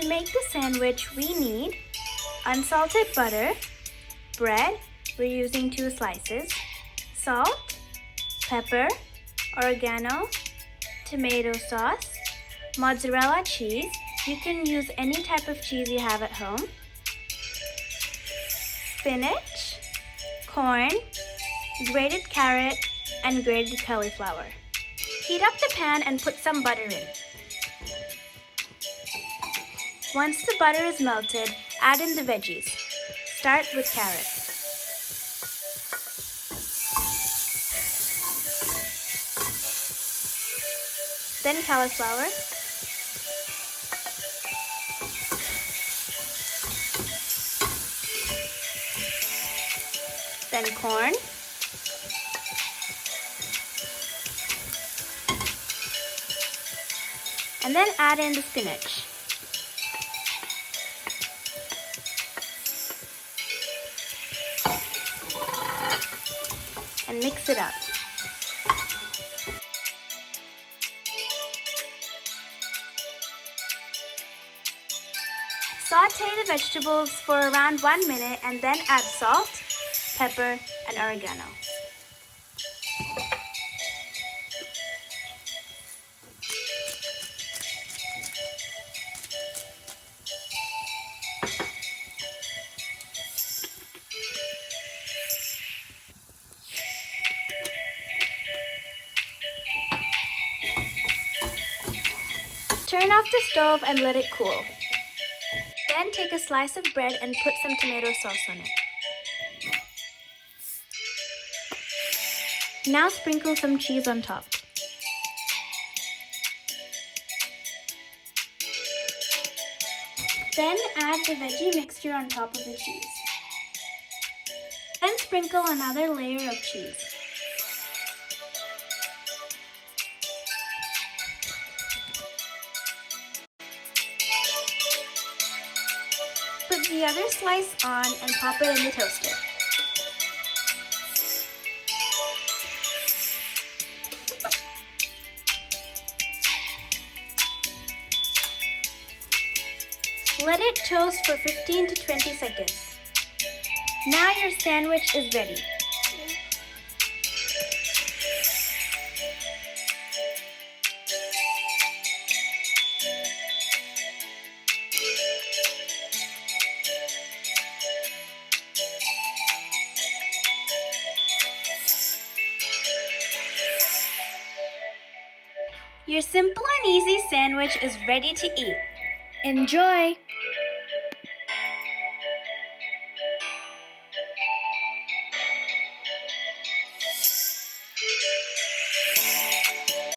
To make the sandwich, we need unsalted butter, bread, we're using 2 slices, salt, pepper, oregano, tomato sauce, mozzarella cheese. You can use any type of cheese you have at home, spinach, corn, grated carrot, and grated cauliflower. Heat up the pan and put some butter in. Once the butter is melted, add in the veggies. Start with carrot. Then cauliflower. Then corn. And then add in the spinach. And mix it up. Saute the vegetables for around 1 minute and then add salt, pepper, and oregano. Turn off the stove and let it cool. Then take a slice of bread and put some tomato sauce on it. Now sprinkle some cheese on top. Then add the veggie mixture on top of the cheese. Then sprinkle another layer of cheese. Put the other slice on and pop it in the toaster. Let it toast for 15 to 20 seconds. Now your sandwich is ready. Your simple and easy sandwich is ready to eat. Enjoy!